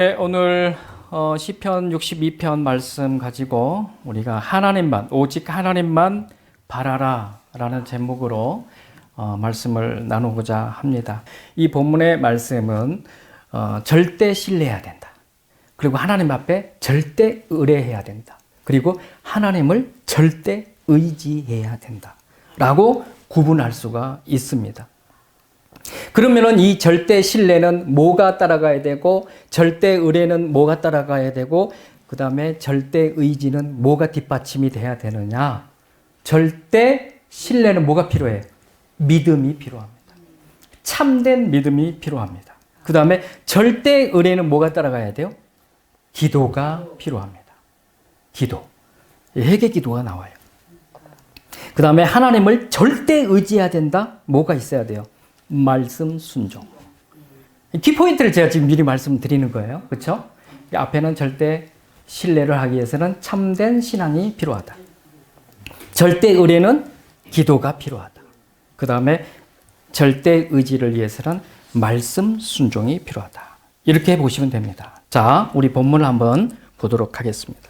네, 오늘 시편 62편 말씀 가지고 우리가 하나님만, 오직 하나님만 바라라 라는 제목으로 말씀을 나누고자 합니다. 이 본문의 말씀은 절대 신뢰해야 된다. 그리고 하나님 앞에 절대 의뢰해야 된다. 그리고 하나님을 절대 의지해야 된다 라고 구분할 수가 있습니다. 그러면은 이 절대 신뢰는 뭐가 따라가야 되고, 절대 의뢰는 뭐가 따라가야 되고, 그 다음에 절대 의지는 뭐가 뒷받침이 돼야 되느냐? 절대 신뢰는 뭐가 필요해요? 믿음이 필요합니다. 참된 믿음이 필요합니다. 그 다음에 절대 의뢰는 뭐가 따라가야 돼요? 기도가 필요합니다. 기도. 회개 기도가 나와요. 그 다음에 하나님을 절대 의지해야 된다? 뭐가 있어야 돼요? 말씀 순종. 키포인트를 제가 지금 미리 말씀드리는 거예요. 그렇죠? 앞에는 절대 신뢰를 하기 위해서는 참된 신앙이 필요하다. 절대 의뢰는 기도가 필요하다. 그 다음에 절대 의지를 위해서는 말씀 순종이 필요하다. 이렇게 보시면 됩니다. 자, 우리 본문을 한번 보도록 하겠습니다.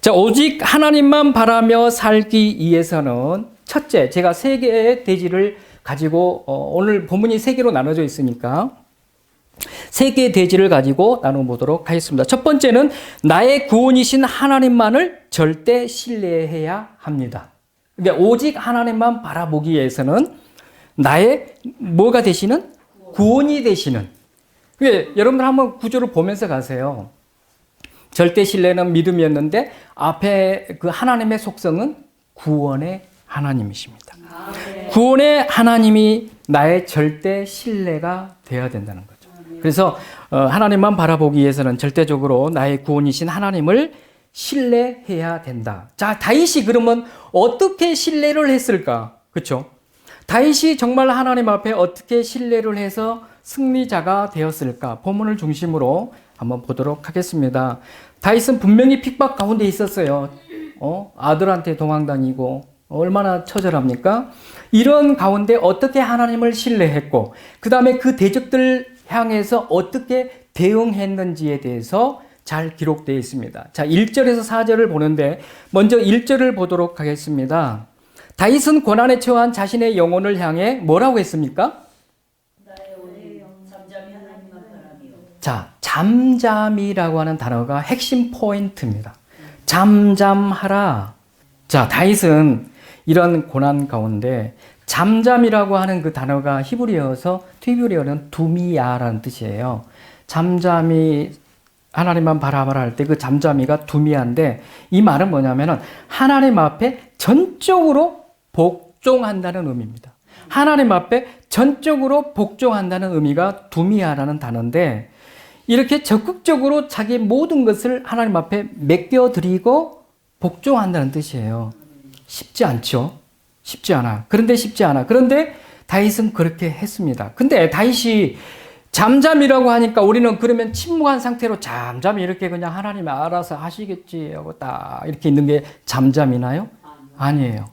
자, 오직 하나님만 바라며 살기 위해서는 첫째, 제가 세 개의 대지를 가지고 오늘 본문이 세 개로 나눠져 있으니까 세 개의 대지를 가지고 나눠보도록 하겠습니다. 첫 번째는 나의 구원이신 하나님만을 절대 신뢰해야 합니다. 그러니까 오직 하나님만 바라보기 위해서는 나의 뭐가 되시는? 구원이 되시는. 그러니까 여러분들 한번 구조를 보면서 가세요. 절대 신뢰는 믿음이었는데 앞에 그 하나님의 속성은 구원의 하나님이십니다. 구원의 하나님이 나의 절대 신뢰가 되어야 된다는 거죠. 그래서 하나님만 바라보기 위해서는 절대적으로 나의 구원이신 하나님을 신뢰해야 된다. 자, 다윗이 그러면 어떻게 신뢰를 했을까? 그렇죠? 다윗이 정말 하나님 앞에 어떻게 신뢰를 해서 승리자가 되었을까? 본문을 중심으로 한번 보도록 하겠습니다. 다윗은 분명히 핍박 가운데 있었어요. 아들한테 도망다니고 얼마나 처절합니까? 이런 가운데 어떻게 하나님을 신뢰했고, 그 다음에 그 대적들 향해서 어떻게 대응했는지에 대해서 잘 기록되어 있습니다. 자, 1절에서 4절을 보는데 먼저 1절을 보도록 하겠습니다. 다윗은 고난에 처한 자신의 영혼을 향해 뭐라고 했습니까? 자, 잠잠이라고 하는 단어가 핵심 포인트입니다. 잠잠하라. 자, 다윗은 이런 고난 가운데 잠잠이라고 하는 그 단어가 히브리어에서 튜브리어는 두미야라는 뜻이에요. 잠잠이 하나님만 바라봐라 할 때 그 잠잠이가 두미야인데 이 말은 뭐냐면은 하나님 앞에 전적으로 복종한다는 의미입니다. 하나님 앞에 전적으로 복종한다는 의미가 두미야라는 단어인데 이렇게 적극적으로 자기 모든 것을 하나님 앞에 맡겨드리고 복종한다는 뜻이에요. 쉽지 않죠? 쉽지 않아. 그런데 다윗은 그렇게 했습니다. 근데 다윗이 잠잠이라고 하니까 우리는 그러면 침묵한 상태로 잠잠히 이렇게 그냥 하나님이 알아서 하시겠지 하고 딱 이렇게 있는 게 잠잠이나요? 아니에요.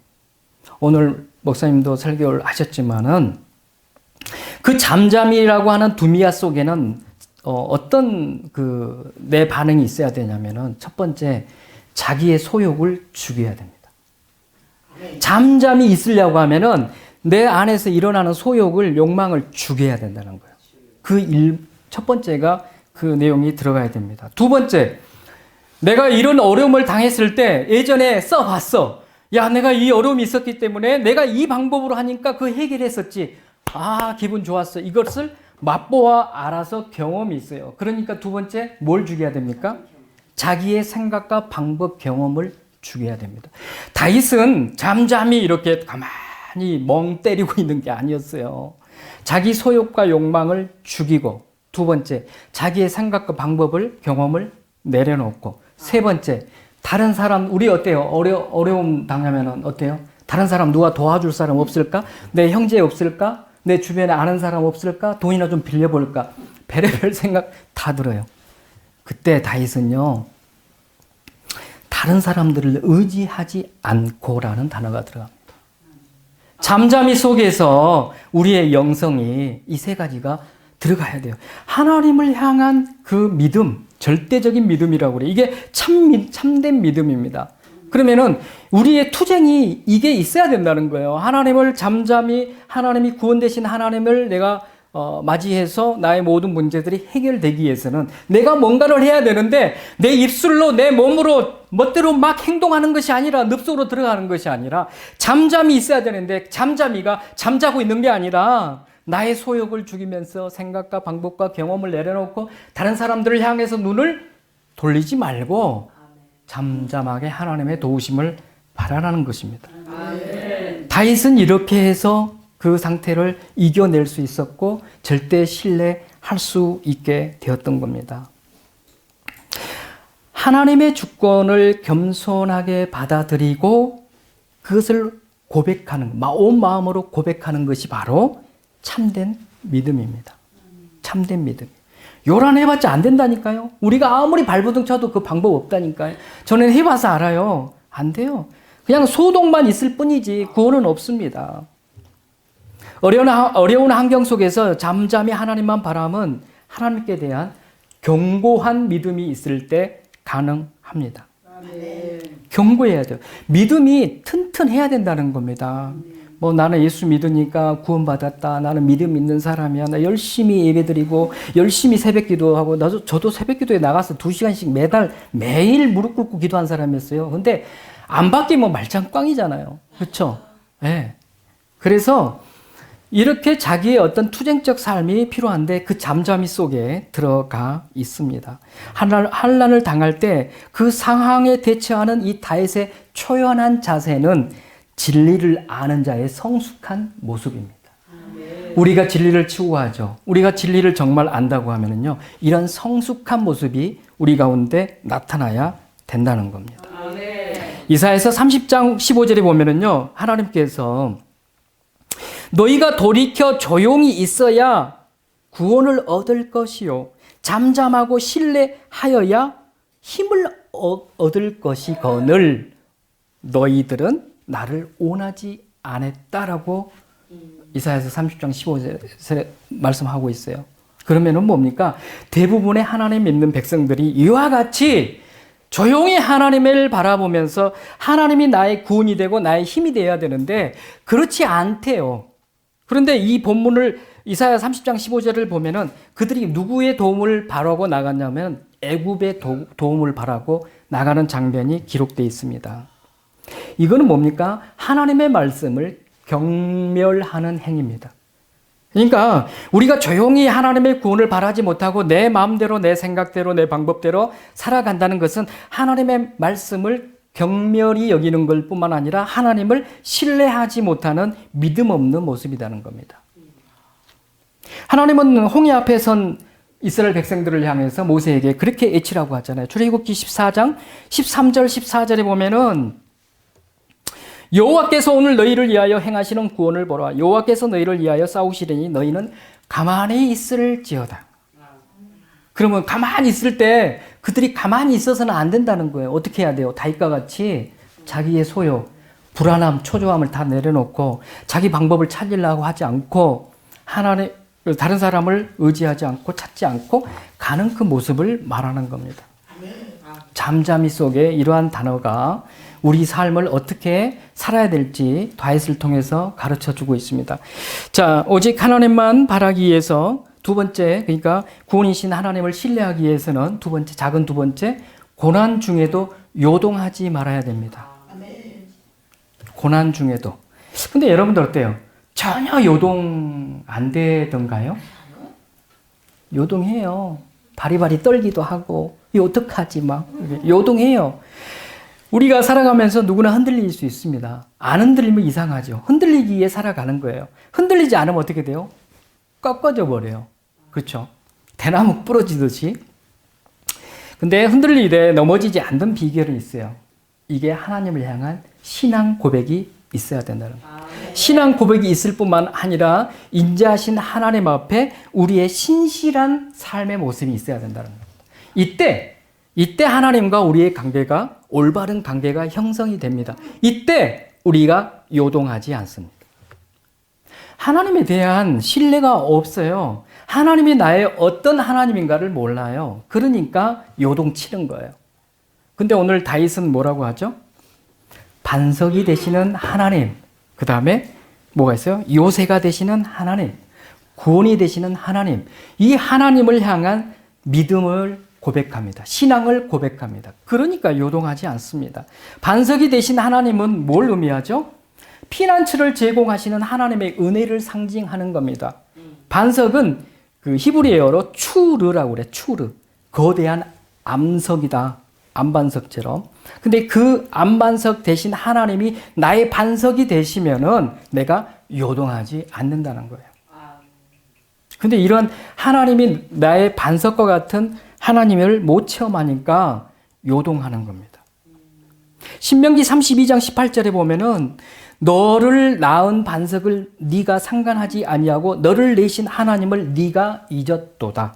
오늘 목사님도 설교를 하셨지만은 그 잠잠이라고 하는 두미야 속에는 어떤 내 반응이 있어야 되냐면은 첫 번째, 자기의 소욕을 죽여야 됩니다. 잠잠히 있으려고 하면은 내 안에서 일어나는 소욕을, 욕망을 죽여야 된다는 거예요. 첫 번째가 그 내용이 들어가야 됩니다. 두 번째, 내가 이런 어려움을 당했을 때 예전에 써봤어. 야, 내가 이 어려움이 있었기 때문에 내가 이 방법으로 하니까 그 해결했었지. 아, 기분 좋았어. 이것을 맛보아 알아서 경험이 있어요. 그러니까 두 번째, 뭘 죽여야 됩니까? 자기의 생각과 방법, 경험을 죽여야 됩니다. 다윗은 잠잠히 이렇게 가만히 멍 때리고 있는 게 아니었어요. 자기 소욕과 욕망을 죽이고, 두 번째, 자기의 생각과 방법을, 경험을 내려놓고, 세 번째, 다른 사람, 우리 어때요? 어려움 당하면 어때요? 다른 사람 누가 도와줄 사람 없을까? 내 형제 없을까? 내 주변에 아는 사람 없을까? 돈이나 좀 빌려볼까? 별의별 생각 다 들어요. 그때 다윗은요, 다른 사람들을 의지하지 않고라는 단어가 들어갑니다. 잠잠이 속에서 우리의 영성이 이 세 가지가 들어가야 돼요. 하나님을 향한 그 믿음, 절대적인 믿음이라고 그래요. 이게 참된 믿음입니다. 그러면은 우리의 투쟁이 이게 있어야 된다는 거예요. 하나님을 잠잠히, 하나님이 구원 되신 하나님을 내가 맞이해서 나의 모든 문제들이 해결되기 위해서는 내가 뭔가를 해야 되는데 내 입술로 내 몸으로 멋대로 막 행동하는 것이 아니라, 늪속으로 들어가는 것이 아니라 잠잠히 있어야 되는데 잠잠이가 잠자고 있는 게 아니라 나의 소욕을 죽이면서 생각과 방법과 경험을 내려놓고 다른 사람들을 향해서 눈을 돌리지 말고 잠잠하게 하나님의 도우심을 바라라는 것입니다. 다윗은 이렇게 해서 그 상태를 이겨낼 수 있었고 절대 신뢰할 수 있게 되었던 겁니다. 하나님의 주권을 겸손하게 받아들이고 그것을 고백하는, 온 마음으로 고백하는 것이 바로 참된 믿음입니다. 참된 믿음. 요란해봤자 안 된다니까요. 우리가 아무리 발버둥 쳐도 그 방법 없다니까요. 저는 해봐서 알아요. 안 돼요. 그냥 소동만 있을 뿐이지 구원은 없습니다. 어려운 환경 속에서 잠잠히 하나님만 바라면 하나님께 대한 견고한 믿음이 있을 때 가능합니다. 견고해야 돼요. 믿음이 튼튼해야 된다는 겁니다. 뭐 나는 예수 믿으니까 구원받았다. 나는 믿음 있는 사람이야. 나 열심히 예배드리고 열심히 새벽 기도하고 저도 새벽 기도에 나가서 2시간씩 매일 무릎 꿇고 기도한 사람이었어요. 근데 안 바뀌면 말짱꽝이잖아요. 그렇죠? 네. 그래서 이렇게 자기의 어떤 투쟁적 삶이 필요한데 그 잠잠이 속에 들어가 있습니다. 환난을 당할 때 그 상황에 대처하는 이 다윗의 초연한 자세는 진리를 아는 자의 성숙한 모습입니다. 우리가 진리를 추구하죠. 우리가 진리를 정말 안다고 하면은요, 이런 성숙한 모습이 우리 가운데 나타나야 된다는 겁니다. 이사야서 30장 15절에 보면은요, 하나님께서 너희가 돌이켜 조용히 있어야 구원을 얻을 것이요 잠잠하고 신뢰하여야 힘을 얻을 것이거늘 너희들은 나를 원하지 않았다라고 이사야서 30장 15절에 말씀하고 있어요. 그러면은 뭡니까? 대부분의 하나님 믿는 백성들이 이와 같이 조용히 하나님을 바라보면서 하나님이 나의 구원이 되고 나의 힘이 되어야 되는데 그렇지 않대요. 그런데 이 본문을 이사야 30장 15절을 보면은 그들이 누구의 도움을 바라고 나갔냐면 애굽의 도움을 바라고 나가는 장면이 기록되어 있습니다. 이거는 뭡니까? 하나님의 말씀을 경멸하는 행위입니다. 그러니까 우리가 조용히 하나님의 구원을 바라지 못하고 내 마음대로 내 생각대로 내 방법대로 살아간다는 것은 하나님의 말씀을 경멸히 여기는 것 뿐만 아니라 하나님을 신뢰하지 못하는 믿음 없는 모습이라는 겁니다. 하나님은 홍해 앞에 선 이스라엘 백성들을 향해서 모세에게 그렇게 외치라고 하잖아요. 출애굽기 14장 13절 14절에 보면은 여호와께서 오늘 너희를 위하여 행하시는 구원을 보라. 여호와께서 너희를 위하여 싸우시리니 너희는 가만히 있을지어다. 그러면 가만히 있을 때 그들이 가만히 있어서는 안 된다는 거예요. 어떻게 해야 돼요? 다윗과 같이 자기의 소욕, 불안함, 초조함을 다 내려놓고 자기 방법을 찾으려고 하지 않고 하나님, 다른 사람을 의지하지 않고 찾지 않고 가는 그 모습을 말하는 겁니다. 잠잠히 속에 이러한 단어가 우리 삶을 어떻게 살아야 될지 다윗을 통해서 가르쳐주고 있습니다. 자, 오직 하나님만 바라기 위해서 두 번째, 그러니까 구원이신 하나님을 신뢰하기 위해서는 작은 두 번째, 고난 중에도 요동하지 말아야 됩니다. 고난 중에도. 근데 여러분들 어때요? 전혀 요동 안 되던가요? 요동해요. 바리바리 떨기도 하고, 이 어떡하지 막 요동해요. 우리가 살아가면서 누구나 흔들릴 수 있습니다. 안 흔들리면 이상하죠. 흔들리기 위해 살아가는 거예요. 흔들리지 않으면 어떻게 돼요? 꺾어져 버려요. 그렇죠? 대나무 부러지듯이. 근데 흔들리되 넘어지지 않는 비결이 있어요. 이게 하나님을 향한 신앙 고백이 있어야 된다는 거예요. 신앙 고백이 있을 뿐만 아니라 인자하신 하나님 앞에 우리의 신실한 삶의 모습이 있어야 된다는 거예요. 이때 하나님과 우리의 관계가 올바른 관계가 형성이 됩니다. 이때 우리가 요동하지 않습니다. 하나님에 대한 신뢰가 없어요. 하나님이 나의 어떤 하나님인가를 몰라요. 그러니까 요동치는 거예요. 근데 오늘 다윗은 뭐라고 하죠? 반석이 되시는 하나님, 그 다음에 뭐가 있어요? 요새가 되시는 하나님, 구원이 되시는 하나님, 이 하나님을 향한 믿음을 고백합니다. 신앙을 고백합니다. 그러니까 요동하지 않습니다. 반석이 되신 하나님은 뭘 의미하죠? 피난처를 제공하시는 하나님의 은혜를 상징하는 겁니다. 반석은 그 히브리어로 추르라고 그래. 추르. 거대한 암석이다. 암반석처럼. 근데 그 암반석 대신 하나님이 나의 반석이 되시면은 내가 요동하지 않는다는 거예요. 근데 이런 하나님이 나의 반석과 같은 하나님을 못 체험하니까 요동하는 겁니다. 신명기 32장 18절에 보면은 너를 낳은 반석을 네가 상관하지 아니하고 너를 내신 하나님을 네가 잊었도다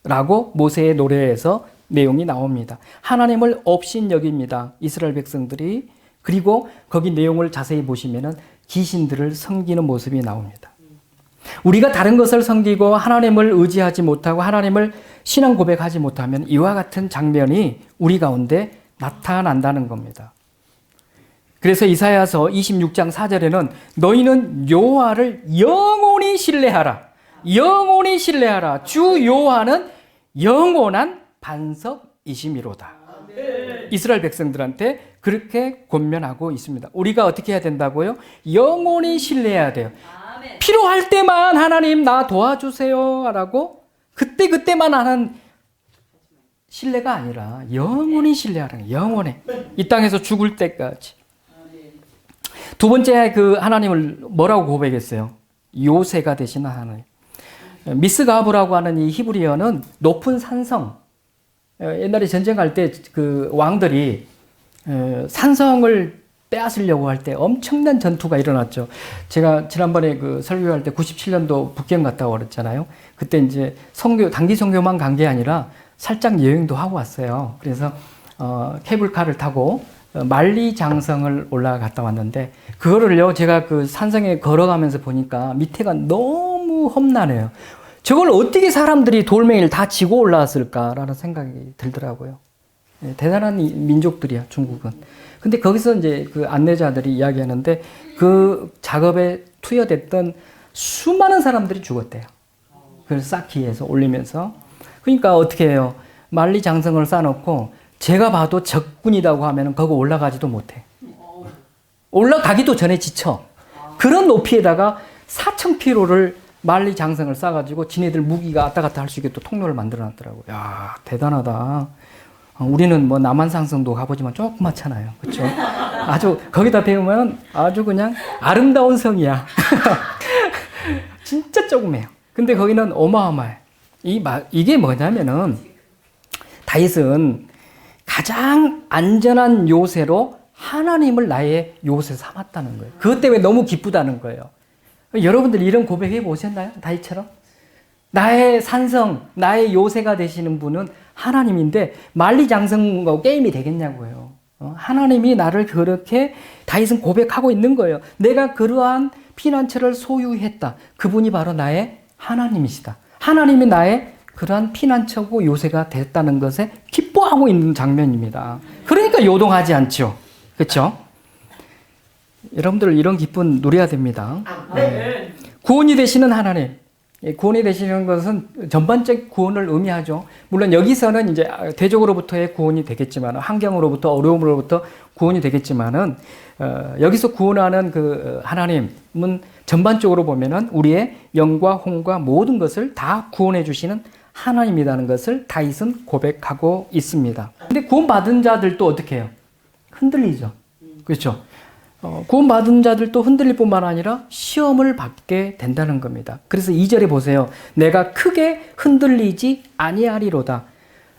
라고 모세의 노래에서 내용이 나옵니다. 하나님을 업신여깁니다. 이스라엘 백성들이. 그리고 거기 내용을 자세히 보시면은 귀신들을 섬기는 모습이 나옵니다. 우리가 다른 것을 섬기고 하나님을 의지하지 못하고 하나님을 신앙 고백하지 못하면 이와 같은 장면이 우리 가운데 나타난다는 겁니다. 그래서 이사야서 26장 4절에는 너희는 여호와를 영원히 신뢰하라. 영원히 신뢰하라. 주 여호와는 영원한 반석이심이로다. 이스라엘 백성들한테 그렇게 권면하고 있습니다. 우리가 어떻게 해야 된다고요? 영원히 신뢰해야 돼요. 필요할 때만 하나님 나 도와주세요 라고 그때그때만 하는 신뢰가 아니라 영원히 신뢰하라는 거예요. 영원히. 이 땅에서 죽을 때까지. 두 번째 그 하나님을 뭐라고 고백했어요? 요새가 되시는 하나님. 미스가브라고 하는 이 히브리어는 높은 산성. 옛날에 전쟁할 때 그 왕들이 산성을 빼앗으려고 할 때 엄청난 전투가 일어났죠. 제가 지난번에 그 설교할 때 97년도 북경 갔다 그랬잖아요. 그때 이제 단기 선교만 간 게 아니라 살짝 여행도 하고 왔어요. 그래서 케이블카를 타고 만리장성을 올라갔다 왔는데 그거를요 제가 그 산성에 걸어가면서 보니까 밑에가 너무 험난해요. 저걸 어떻게 사람들이 돌멩이를 다 지고 올라왔을까라는 생각이 들더라고요. 대단한 민족들이야 중국은. 근데 거기서 이제 그 안내자들이 이야기하는데 그 작업에 투여됐던 수많은 사람들이 죽었대요. 그걸 쌓기위해서 올리면서. 그러니까 어떻게 해요? 만리장성을 쌓아놓고 제가 봐도 적군이라고 하면 거기 올라가지도 못해. 올라가기도 전에 지쳐. 그런 높이에다가 4,000km를 만리장성을 쌓아가지고 지네들 무기가 왔다 갔다 할 수 있게 또 통로를 만들어놨더라고요. 야 대단하다. 우리는 뭐 남한산성도 가보지만 조그맣잖아요. 그렇죠? 아주 거기다 배우면 아주 그냥 아름다운 성이야. 진짜 조그매요. 근데 거기는 어마어마해. 이게 뭐냐면은 다윗은 가장 안전한 요새로 하나님을 나의 요새 삼았다는 거예요. 그것 때문에 너무 기쁘다는 거예요. 여러분들 이런 고백해 보셨나요? 다윗처럼? 나의 산성, 나의 요새가 되시는 분은 하나님인데 만리장성과 게임이 되겠냐고요. 하나님이 나를 그렇게 다윗은 고백하고 있는 거예요. 내가 그러한 피난처를 소유했다. 그분이 바로 나의 하나님이시다. 하나님이 나의 그러한 피난처고 요새가 됐다는 것에 기뻐하고 있는 장면입니다. 그러니까 요동하지 않죠. 그렇죠? 여러분들 이런 기쁨 누려야 됩니다. 구원이 되시는 하나님. 구원이 되시는 것은 전반적 구원을 의미하죠. 물론 여기서는 이제 대적으로부터의 구원이 되겠지만, 환경으로부터 어려움으로부터 구원이 되겠지만은, 여기서 구원하는 그 하나님은 전반적으로 보면은 우리의 영과 혼과 모든 것을 다 구원해 주시는 하나님이라는 것을 다윗은 고백하고 있습니다. 근데 구원받은 자들도 어떻게 해요? 흔들리죠. 그렇죠? 구원받은 자들도 흔들릴 뿐만 아니라 시험을 받게 된다는 겁니다. 그래서 2절에 보세요. 내가 크게 흔들리지 아니하리로다.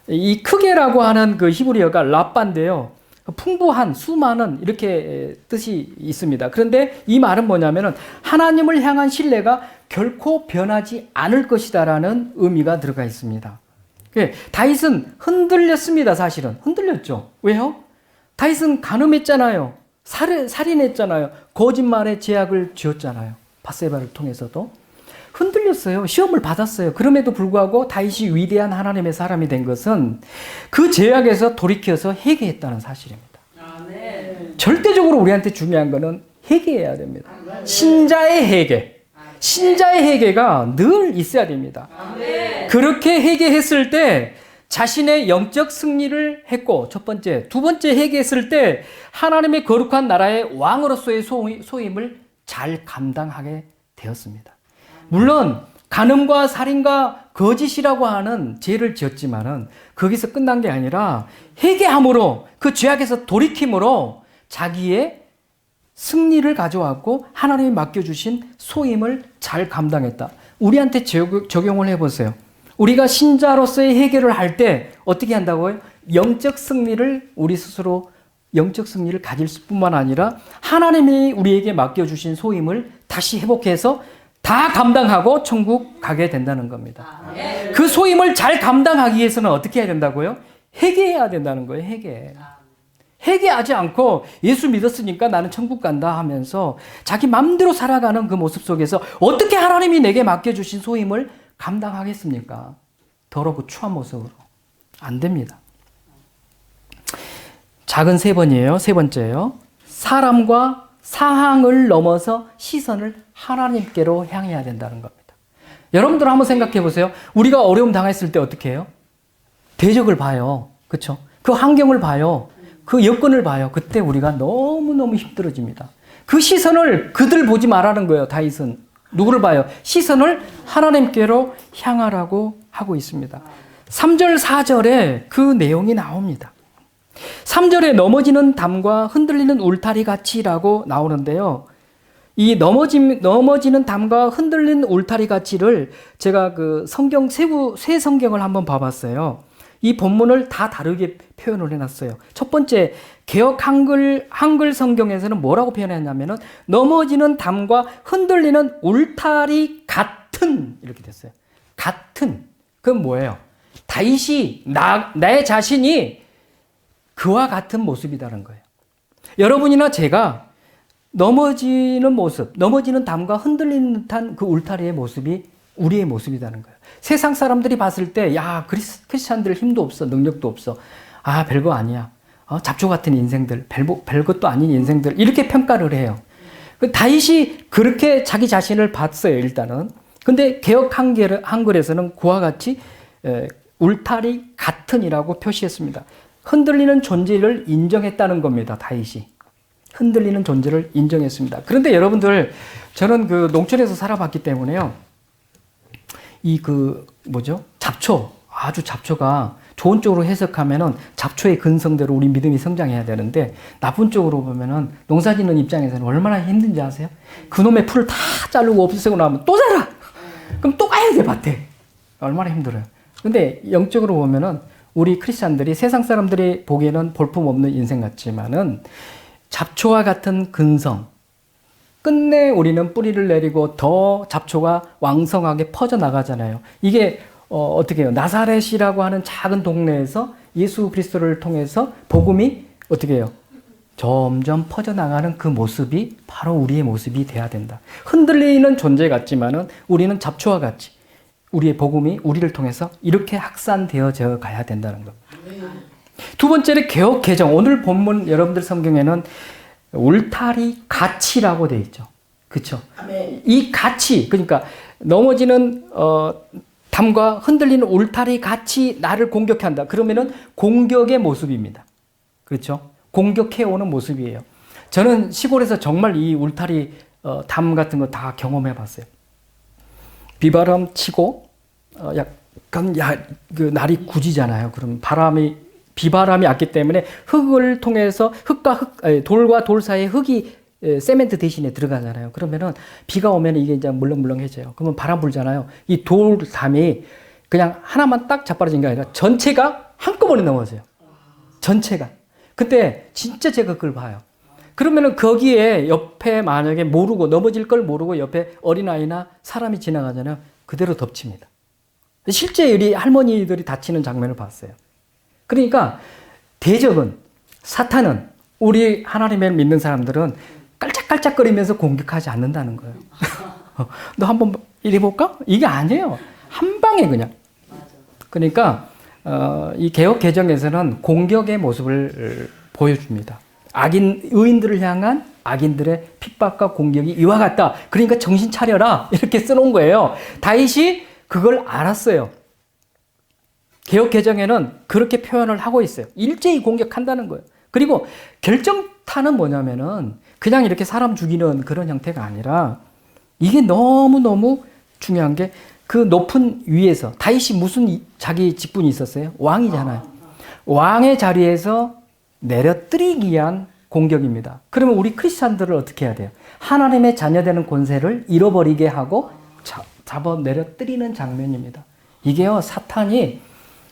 이 크게라고 하는 그 히브리어가 라빠인데요. 풍부한, 수많은 이렇게 뜻이 있습니다. 그런데 이 말은 뭐냐면은 하나님을 향한 신뢰가 결코 변하지 않을 것이다라는 의미가 들어가 있습니다. 다윗은 흔들렸습니다. 사실은 흔들렸죠. 왜요? 다윗은 간음했잖아요. 살인했잖아요. 거짓말에 제약을 지었잖아요. 밧세바를 통해서도. 흔들렸어요. 시험을 받았어요. 그럼에도 불구하고 다윗이 위대한 하나님의 사람이 된 것은 그 죄악에서 돌이켜서 회개했다는 사실입니다. 절대적으로 우리한테 중요한 것은 회개해야 됩니다. 신자의 회개. 신자의 회개가 늘 있어야 됩니다. 그렇게 회개했을 때 자신의 영적 승리를 했고, 첫 번째. 두 번째, 회개했을 때 하나님의 거룩한 나라의 왕으로서의 소임을 잘 감당하게 되었습니다. 물론 간음과 살인과 거짓이라고 하는 죄를 지었지만은 거기서 끝난 게 아니라 회개함으로, 그 죄악에서 돌이킴으로 자기의 승리를 가져왔고 하나님이 맡겨주신 소임을 잘 감당했다. 우리한테 적용을 해보세요. 우리가 신자로서의 회개를 할 때 어떻게 한다고요? 영적 승리를 우리 스스로 영적 승리를 가질 뿐만 아니라 하나님이 우리에게 맡겨주신 소임을 다시 회복해서 다 감당하고 천국 가게 된다는 겁니다. 그 소임을 잘 감당하기 위해서는 어떻게 해야 된다고요? 회개해야 된다는 거예요. 회개하지 않고 예수 믿었으니까 나는 천국 간다 하면서 자기 맘대로 살아가는 그 모습 속에서 어떻게 하나님이 내게 맡겨주신 소임을 감당하겠습니까? 더럽고 추한 모습으로. 안 됩니다. 작은 세 번이에요. 세 번째예요. 사람과 상황을 넘어서 시선을 하나님께로 향해야 된다는 겁니다. 여러분들 한번 생각해 보세요. 우리가 어려움 당했을 때 어떻게 해요? 대적을 봐요. 그렇죠? 그 환경을 봐요. 그 여건을 봐요. 그때 우리가 너무너무 힘들어집니다. 그 시선을 그들 보지 말라는 거예요. 다윗은. 누구를 봐요? 시선을 하나님께로 향하라고 하고 있습니다. 3절, 4절에 그 내용이 나옵니다. 3절에 넘어지는 담과 흔들리는 울타리 같이라고 나오는데요. 이 넘어지는 담과 흔들리는 울타리 같이를 제가 그 성경, 새 성경을 한번 봐봤어요. 이 본문을 다 다르게 표현을 해놨어요. 첫 번째, 개역 한글 성경에서는 뭐라고 표현했냐면은 넘어지는 담과 흔들리는 울타리 같은, 이렇게 됐어요. 같은. 그건 뭐예요? 다윗이 내 자신이 그와 같은 모습이라는 거예요. 여러분이나 제가 넘어지는 모습, 넘어지는 담과 흔들리는 듯한 그 울타리의 모습이 우리의 모습이라는 거예요. 세상 사람들이 봤을 때, 야, 크리스찬들 힘도 없어, 능력도 없어. 아, 별거 아니야. 잡초 같은 인생들, 별것도 아닌 인생들, 이렇게 평가를 해요. 다윗이 그렇게 자기 자신을 봤어요, 일단은. 근데 개역 한글에서는 그와 같이 울타리 같은이라고 표시했습니다. 흔들리는 존재를 인정했다는 겁니다, 다윗이. 흔들리는 존재를 인정했습니다. 그런데 여러분들, 저는 그 농촌에서 살아봤기 때문에요. 잡초가 좋은 쪽으로 해석하면은 잡초의 근성대로 우리 믿음이 성장해야 되는데, 나쁜 쪽으로 보면은 농사 짓는 입장에서는 얼마나 힘든지 아세요? 그놈의 풀을 다 자르고 없애고 나면 또 자라! 그럼 또 가야 돼, 밭에. 얼마나 힘들어요. 근데 영적으로 보면은 우리 크리스찬들이 세상 사람들이 보기에는 볼품없는 인생 같지만은 잡초와 같은 근성, 끝내 우리는 뿌리를 내리고 더 잡초가 왕성하게 퍼져나가잖아요. 이게 어떻게 해요? 나사렛이라고 하는 작은 동네에서 예수 그리스도를 통해서 복음이 어떻게 해요? 점점 퍼져나가는 그 모습이 바로 우리의 모습이 돼야 된다. 흔들리는 존재 같지만은 우리는 잡초와 같이 우리의 복음이 우리를 통해서 이렇게 확산되어져 가야 된다는 것. 두 번째는 개역 개정. 오늘 본문 여러분들 성경에는 울타리 같이라고 되어 있죠. 그렇죠? 이 같이, 그러니까 넘어지는 담과 흔들리는 울타리 같이 나를 공격한다. 그러면은 공격의 모습입니다. 그렇죠? 공격해오는 모습이에요. 저는 시골에서 정말 이 울타리 담 같은 거 다 경험해 봤어요. 비바람 치고 약간 그 날이 굳이잖아요. 그럼 비바람이 왔기 때문에 흙을 통해서 돌과 돌 사이에 흙이 세멘트 대신에 들어가잖아요. 그러면은 비가 오면 이게 이제 물렁물렁해져요. 그러면 바람 불잖아요. 이 돌담이 그냥 하나만 딱 자빠져진 게 아니라 전체가 한꺼번에 넘어져요. 전체가. 그때 진짜 제가 그걸 봐요. 그러면은 거기에 옆에 만약에 넘어질 걸 모르고 옆에 어린아이나 사람이 지나가잖아요. 그대로 덮칩니다. 실제 우리 할머니들이 다치는 장면을 봤어요. 그러니까 대적은, 사탄은, 우리 하나님을 믿는 사람들은 깔짝깔짝거리면서 공격하지 않는다는 거예요. 너 한번 이래 볼까? 이게 아니에요. 한 방에 그냥. 그러니까 이 개혁 개정에서는 공격의 모습을 보여줍니다. 의인들을 향한 악인들의 핍박과 공격이 이와 같다. 그러니까 정신 차려라. 이렇게 써놓은 거예요. 다윗이 그걸 알았어요. 개혁 개정에는 그렇게 표현을 하고 있어요. 일제히 공격한다는 거예요. 그리고 결정타는 뭐냐면은 그냥 이렇게 사람 죽이는 그런 형태가 아니라 이게 너무너무 중요한 게 그 높은 위에서 다윗이 무슨 자기 직분이 있었어요? 왕이잖아요. 왕의 자리에서 내려뜨리기 위한 공격입니다. 그러면 우리 크리스찬들을 어떻게 해야 돼요? 하나님의 자녀되는 권세를 잃어버리게 하고 잡아 내려뜨리는 장면입니다. 이게요, 사탄이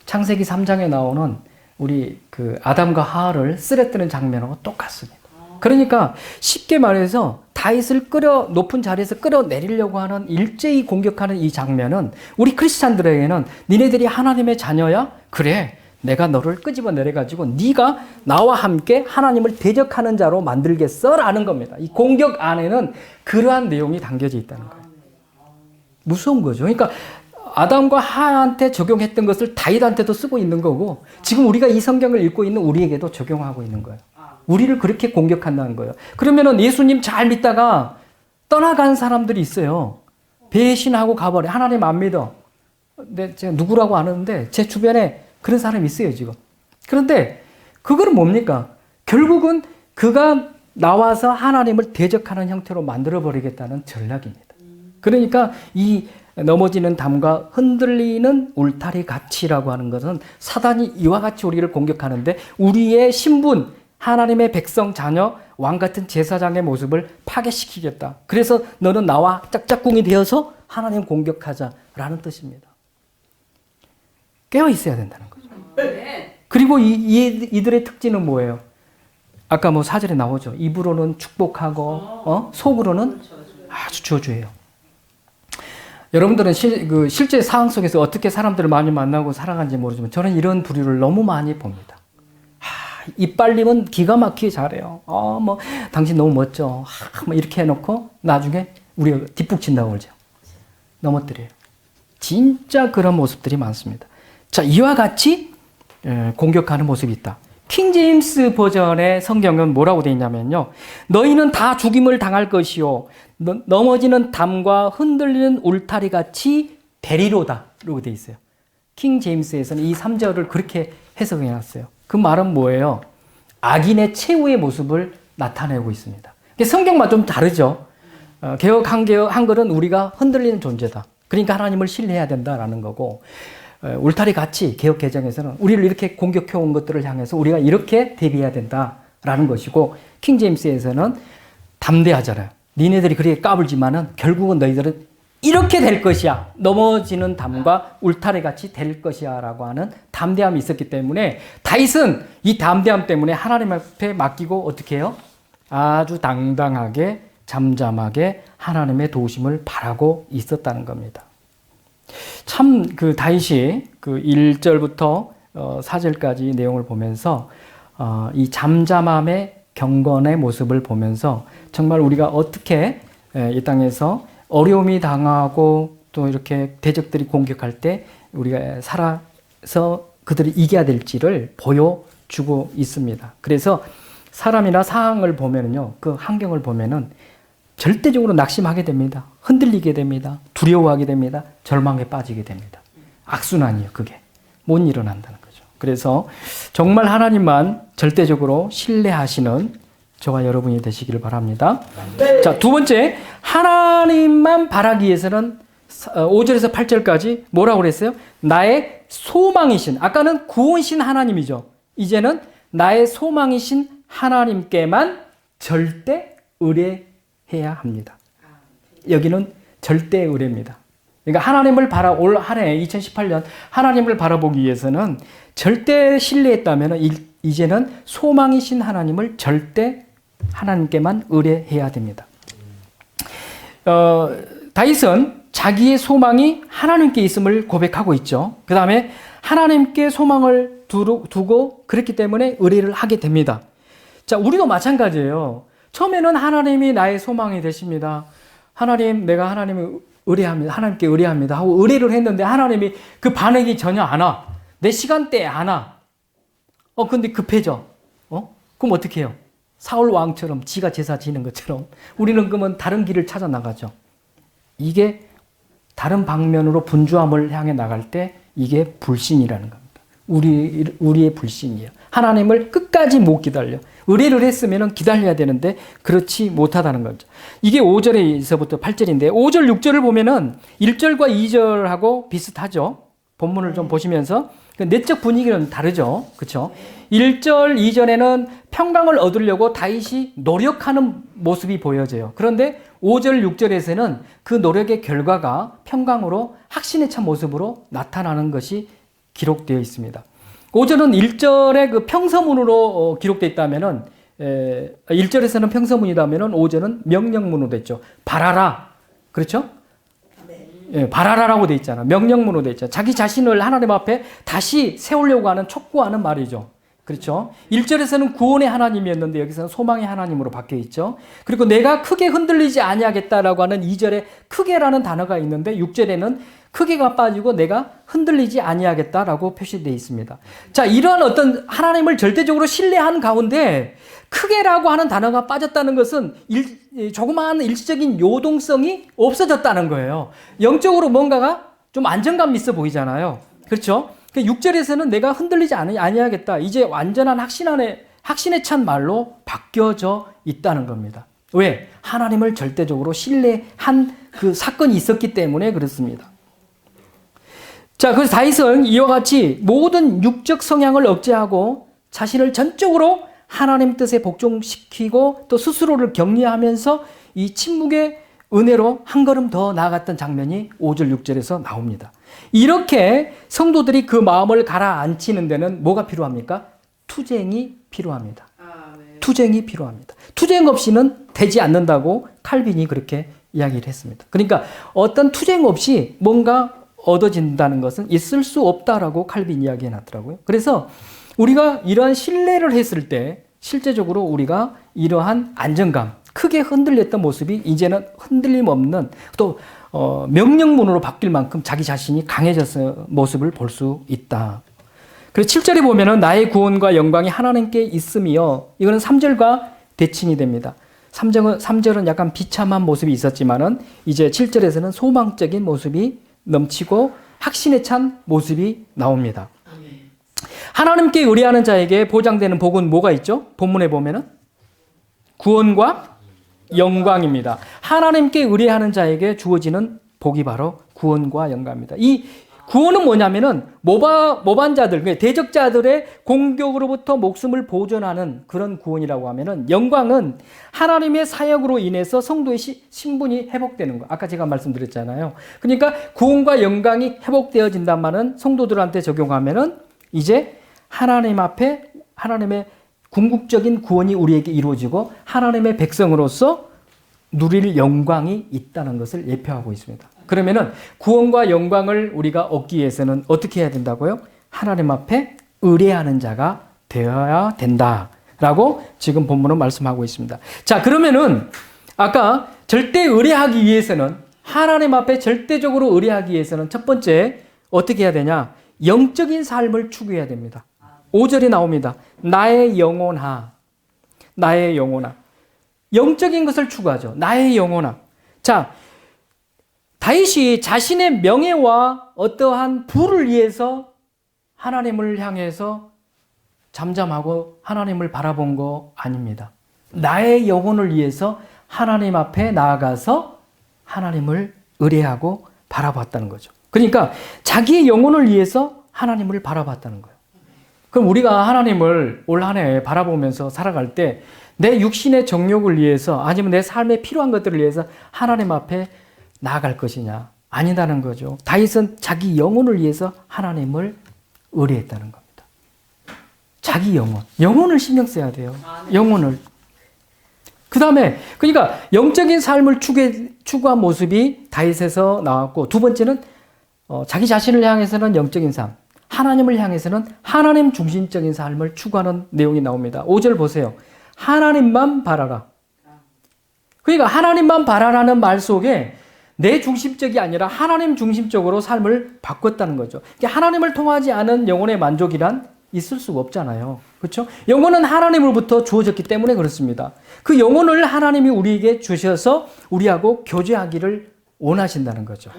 창세기 3장에 나오는 우리 그 아담과 하와를 쓰러뜨리는 장면하고 똑같습니다. 그러니까 쉽게 말해서 다윗을 높은 자리에서 끌어내리려고 하는 일제히 공격하는 이 장면은 우리 크리스찬들에게는 니네들이 하나님의 자녀야? 그래. 내가 너를 끄집어 내려가지고 네가 나와 함께 하나님을 대적하는 자로 만들겠어 라는 겁니다. 이 공격 안에는 그러한 내용이 담겨져 있다는 거예요. 무서운 거죠. 그러니까 아담과 하와한테 적용했던 것을 다윗한테도 쓰고 있는 거고 지금 우리가 이 성경을 읽고 있는 우리에게도 적용하고 있는 거예요. 우리를 그렇게 공격한다는 거예요. 그러면은 예수님 잘 믿다가 떠나간 사람들이 있어요. 배신하고 가버려. 하나님 안 믿어. 근데 제가 누구라고 아는데 제 주변에 그런 사람이 있어요, 지금. 그런데 그거는 뭡니까? 결국은 그가 나와서 하나님을 대적하는 형태로 만들어버리겠다는 전략입니다. 그러니까 이 넘어지는 담과 흔들리는 울타리 같이라고 하는 것은 사단이 이와 같이 우리를 공격하는데 우리의 신분, 하나님의 백성, 자녀, 왕 같은 제사장의 모습을 파괴시키겠다. 그래서 너는 나와 짝짝꿍이 되어서 하나님 공격하자라는 뜻입니다. 깨어 있어야 된다는 거죠. 그리고 이들의 특징은 뭐예요? 아까 뭐 4절에 나오죠. 입으로는 축복하고 속으로는 아주 저주해요. 여러분들은 실제 상황 속에서 어떻게 사람들을 많이 만나고 살아가는지 모르지만 저는 이런 부류를 너무 많이 봅니다. 이빨림은 기가 막히게 잘해요. 뭐 당신 너무 멋져. 뭐 이렇게 해놓고 나중에 우리가 뒷북친다고 그러죠. 넘어뜨려요. 진짜 그런 모습들이 많습니다. 자, 이와 같이 공격하는 모습이 있다. 킹 제임스 버전의 성경은 뭐라고 되어 있냐면요. 너희는 다 죽임을 당할 것이요. 넘어지는 담과 흔들리는 울타리 같이 되리로다. 라고 되어 있어요. 킹 제임스에서는 이 3절을 그렇게 해석해 놨어요. 그 말은 뭐예요? 악인의 최후의 모습을 나타내고 있습니다. 성경과 좀 다르죠. 개혁 한글은 우리가 흔들리는 존재다. 그러니까 하나님을 신뢰해야 된다라는 거고 울타리 같이 개혁 개정에서는 우리를 이렇게 공격해온 것들을 향해서 우리가 이렇게 대비해야 된다라는 것이고 킹 제임스에서는 담대하잖아요. 니네들이 그렇게 까불지만은 결국은 너희들은 이렇게 될 것이야. 넘어지는 담과 울타리 같이 될 것이야 라고 하는 담대함이 있었기 때문에 다윗은 이 담대함 때문에 하나님 앞에 맡기고 어떻게 해요? 아주 당당하게 잠잠하게 하나님의 도우심을 바라고 있었다는 겁니다. 참 그 다윗이 그 1절부터 4절까지 내용을 보면서 이 잠잠함의 경건의 모습을 보면서 정말 우리가 어떻게 이 땅에서 어려움이 당하고 또 이렇게 대적들이 공격할 때 우리가 살아서 그들을 이겨야 될지를 보여주고 있습니다. 그래서 사람이나 상황을 보면은요, 그 환경을 보면은 절대적으로 낙심하게 됩니다. 흔들리게 됩니다. 두려워하게 됩니다. 절망에 빠지게 됩니다. 악순환이에요, 그게. 못 일어난다는 거죠. 그래서 정말 하나님만 절대적으로 신뢰하시는 저와 여러분이 되시기를 바랍니다. 네. 자, 두 번째, 하나님만 바라기 위해서는 5절에서 8절까지 뭐라고 그랬어요? 나의 소망이신, 아까는 구원신 하나님이죠. 이제는 나의 소망이신 하나님께만 절대 의뢰해야 합니다. 여기는 절대 의뢰입니다. 그러니까 하나님을 올 한 해 2018년 하나님을 바라보기 위해서는 절대 신뢰했다면 이제는 소망이신 하나님을 절대 하나님께만 의뢰해야 됩니다. 다윗은 자기의 소망이 하나님께 있음을 고백하고 있죠. 그 다음에 하나님께 소망을 두고 그렇기 때문에 의뢰를 하게 됩니다. 자, 우리도 마찬가지예요. 처음에는 하나님이 나의 소망이 되십니다. 하나님, 내가 하나님을 의뢰합니다. 하나님께 의뢰합니다 하고 의뢰를 했는데 하나님이 그 반응이 전혀 안 와. 내 시간대에 안 와. 근데 급해져. 그럼 어떻게 해요? 사울 왕처럼 지가 제사 지는 것처럼 우리는 그러면 다른 길을 찾아 나가죠. 이게 다른 방면으로 분주함을 향해 나갈 때 이게 불신이라는 겁니다. 우리의 불신이에요. 하나님을 끝까지 못 기다려. 의뢰를 했으면 기다려야 되는데 그렇지 못하다는 거죠. 이게 5절에서부터 8절인데 5절, 6절을 보면은 1절과 2절하고 비슷하죠. 본문을 좀 보시면서 내적 분위기는 다르죠. 그렇죠? 1절, 2절에는 평강을 얻으려고 다윗이 노력하는 모습이 보여져요. 그런데 5절, 6절에서는 그 노력의 결과가 평강으로 확신에 찬 모습으로 나타나는 것이 기록되어 있습니다. 5절은 1절에 그 평서문으로 기록되어 있다면은 1절에서는 평서문이다면은 5절은 명령문으로 됐죠. 바라라. 그렇죠? 예, 바라라라고 돼 있잖아. 명령문으로 돼 있잖아. 자기 자신을 하나님 앞에 다시 세우려고 하는 촉구하는 말이죠. 그렇죠? 1절에서는 구원의 하나님이었는데 여기서는 소망의 하나님으로 바뀌어 있죠. 그리고 내가 크게 흔들리지 아니하겠다라고 하는 2절에 크게라는 단어가 있는데 6절에는 크게가 빠지고 내가 흔들리지 아니하겠다라고 표시되어 있습니다. 자, 이러한 어떤 하나님을 절대적으로 신뢰한 가운데 크게라고 하는 단어가 빠졌다는 것은 조그마한 일시적인 요동성이 없어졌다는 거예요. 영적으로 뭔가가 좀 안정감 있어 보이잖아요. 그렇죠? 6절에서는 내가 흔들리지 아니하겠다. 이제 완전한 확신에 찬 말로 바뀌어져 있다는 겁니다. 왜? 하나님을 절대적으로 신뢰한 그 사건이 있었기 때문에 그렇습니다. 자, 그래서 다윗은 이와 같이 모든 육적 성향을 억제하고 자신을 전적으로 하나님 뜻에 복종시키고 또 스스로를 격려하면서 이 침묵의 은혜로 한 걸음 더 나아갔던 장면이 5절, 6절에서 나옵니다. 이렇게 성도들이 그 마음을 가라앉히는 데는 뭐가 필요합니까? 투쟁이 필요합니다. 투쟁이 필요합니다. 투쟁 없이는 되지 않는다고 칼빈이 그렇게 이야기를 했습니다. 그러니까 어떤 투쟁 없이 뭔가 얻어진다는 것은 있을 수 없다라고 칼빈 이야기해 놨더라고요. 그래서 우리가 이러한 신뢰를 했을 때 실제적으로 우리가 이러한 안정감, 크게 흔들렸던 모습이 이제는 흔들림 없는 또 명령문으로 바뀔 만큼 자기 자신이 강해져서 모습을 볼 수 있다. 그래서 7절에 보면은 나의 구원과 영광이 하나님께 있으며 이거는 3절과 대칭이 됩니다. 3절은 약간 비참한 모습이 있었지만은 이제 7절에서는 소망적인 모습이 넘치고 확신에 찬 모습이 나옵니다. 하나님께 의뢰하는 자에게 보장되는 복은 뭐가 있죠? 본문에 보면은 구원과 영광입니다. 하나님께 의뢰하는 자에게 주어지는 복이 바로 구원과 영광입니다. 이 구원은 뭐냐면은 모반자들, 대적자들의 공격으로부터 목숨을 보존하는 그런 구원이라고 하면은 영광은 하나님의 사역으로 인해서 성도의 신분이 회복되는 거. 아까 제가 말씀드렸잖아요. 그러니까 구원과 영광이 회복되어진단 말은 성도들한테 적용하면은 이제 하나님 앞에 하나님의 궁극적인 구원이 우리에게 이루어지고 하나님의 백성으로서 누릴 영광이 있다는 것을 예표하고 있습니다. 그러면은 구원과 영광을 우리가 얻기 위해서는 어떻게 해야 된다고요? 하나님 앞에 의뢰하는 자가 되어야 된다라고 지금 본문은 말씀하고 있습니다. 자, 그러면은 아까 절대 의뢰하기 위해서는 하나님 앞에 절대적으로 의뢰하기 위해서는 첫 번째 어떻게 해야 되냐? 영적인 삶을 추구해야 됩니다. 5절에 나옵니다. 나의 영혼아. 나의 영혼아. 영적인 것을 추구하죠. 나의 영혼아. 자, 다윗이 자신의 명예와 어떠한 부를 위해서 하나님을 향해서 잠잠하고 하나님을 바라본 거 아닙니다. 나의 영혼을 위해서 하나님 앞에 나아가서 하나님을 의뢰하고 바라봤다는 거죠. 그러니까 자기의 영혼을 위해서 하나님을 바라봤다는 거예요. 그럼 우리가 하나님을 올 한 해 바라보면서 살아갈 때 내 육신의 정욕을 위해서 아니면 내 삶에 필요한 것들을 위해서 하나님 앞에 나아갈 것이냐? 아니다는 거죠. 다윗은 자기 영혼을 위해서 하나님을 의뢰했다는 겁니다. 자기 영혼을 신경 써야 돼요. 영혼을. 그 다음에 그러니까 영적인 삶을 추구한 모습이 다윗에서 나왔고 두 번째는 자기 자신을 향해서는 영적인 삶, 하나님을 향해서는 하나님 중심적인 삶을 추구하는 내용이 나옵니다. 5절 보세요. 하나님만 바라라. 그러니까 하나님만 바라라는 말 속에 내 중심적이 아니라 하나님 중심적으로 삶을 바꿨다는 거죠. 하나님을 통하지 않은 영혼의 만족이란 있을 수가 없잖아요. 그렇죠? 영혼은 하나님으로부터 주어졌기 때문에 그렇습니다. 그 영혼을 하나님이 우리에게 주셔서 우리하고 교제하기를 원하신다는 거죠.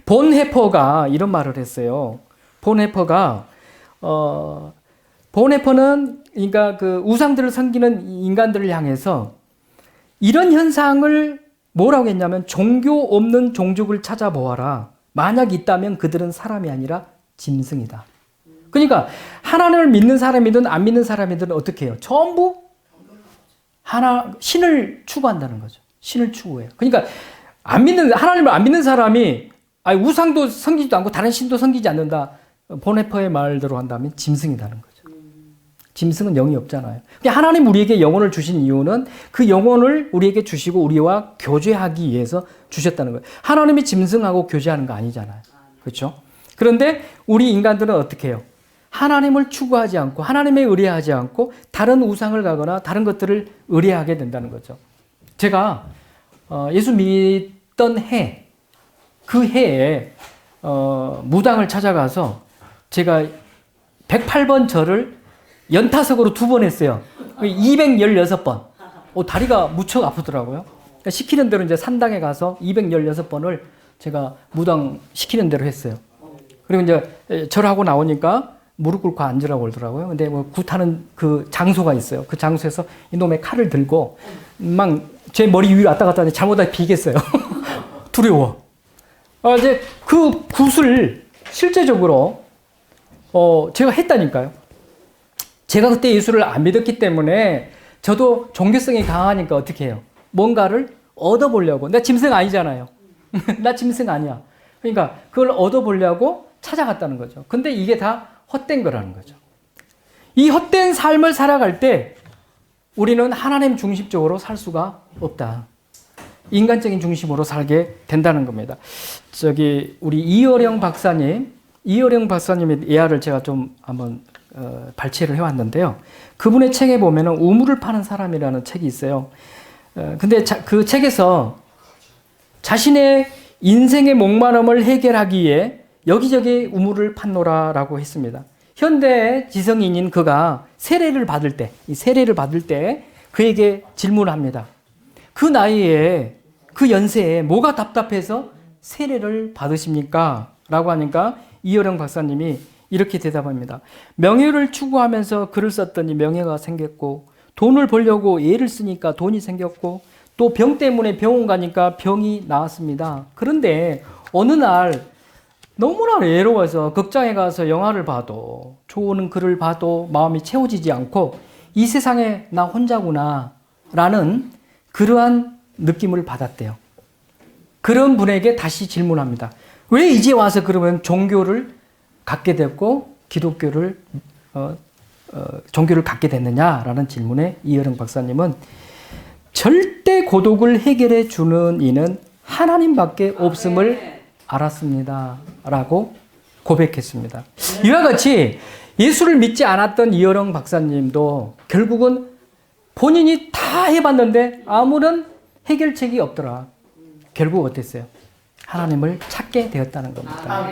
본헤퍼가 이런 말을 했어요. 본헤퍼는 그러니까 그 우상들을 섬기는 인간들을 향해서 이런 현상을 뭐라고 했냐면 종교 없는 종족을 찾아보아라. 만약 있다면 그들은 사람이 아니라 짐승이다. 그러니까 하나님을 믿는 사람이든 안 믿는 사람이든 어떻게 해요? 전부 신을 추구한다는 거죠. 신을 추구해요. 그러니까 하나님을 안 믿는 사람이 우상도 섬기지도 않고 다른 신도 섬기지 않는다. 본헤퍼의 말대로 한다면 짐승이라는 거죠. 짐승은 영이 없잖아요. 하나님 우리에게 영혼을 주신 이유는 그 영혼을 우리에게 주시고 우리와 교제하기 위해서 주셨다는 거예요. 하나님이 짐승하고 교제하는 거 아니잖아요. 그렇죠? 그런데 우리 인간들은 어떻게 해요? 하나님을 추구하지 않고 하나님에 의뢰하지 않고 다른 우상을 가거나 다른 것들을 의뢰하게 된다는 거죠. 제가 예수 믿던 그 해에 무당을 찾아가서 제가 108번 절을 연타석으로 2번 했어요. 216번. 다리가 무척 아프더라고요. 그러니까 시키는 대로 이제 산당에 가서 216번을 제가 무당 시키는 대로 했어요. 그리고 이제 절하고 나오니까 무릎 꿇고 앉으라고 그러더라고요. 근데 뭐 굿하는 그 장소가 있어요. 그 장소에서 이놈의 칼을 들고 막 제 머리 위로 왔다 갔다 하는데 잘못하면 비겠어요. 두려워. 이제 그 굿을 실제적으로 제가 했다니까요. 제가 그때 예수를 안 믿었기 때문에 저도 종교성이 강하니까 어떻게 해요? 뭔가를 얻어보려고. 나 짐승 아니잖아요. 나 짐승 아니야. 그러니까 그걸 얻어보려고 찾아갔다는 거죠. 근데 이게 다 헛된 거라는 거죠. 이 헛된 삶을 살아갈 때 우리는 하나님 중심적으로 살 수가 없다. 인간적인 중심으로 살게 된다는 겁니다. 우리 이어령 박사님의 예화를 제가 좀 한번 발췌를 해왔는데요. 그분의 책에 보면은 우물을 파는 사람이라는 책이 있어요. 근데 그 책에서 자신의 인생의 목마름을 해결하기 위해 여기저기 우물을 팠노라라고 했습니다. 현대 지성인인 그가 세례를 받을 때 그에게 질문을 합니다. 그 나이에 그 연세에 뭐가 답답해서 세례를 받으십니까? 라고 하니까 이어령 박사님이 이렇게 대답합니다. 명예를 추구하면서 글을 썼더니 명예가 생겼고 돈을 벌려고 애를 쓰니까 돈이 생겼고 또 병 때문에 병원 가니까 병이 나았습니다. 그런데 어느 날 너무나 외로워서 극장에 가서 영화를 봐도 좋은 글을 봐도 마음이 채워지지 않고 이 세상에 나 혼자구나 라는 그러한 느낌을 받았대요. 그런 분에게 다시 질문합니다. 왜 이제 와서 그러면 종교를 갖게 됐고 기독교를 종교를 갖게 됐느냐라는 질문에 이어령 박사님은 절대 고독을 해결해 주는 이는 하나님밖에 없음을 알았습니다. 라고 고백했습니다. 이와 같이 예수를 믿지 않았던 이어령 박사님도 결국은 본인이 다 해봤는데 아무런 해결책이 없더라. 결국 어땠어요? 하나님을 찾게 되었다는 겁니다.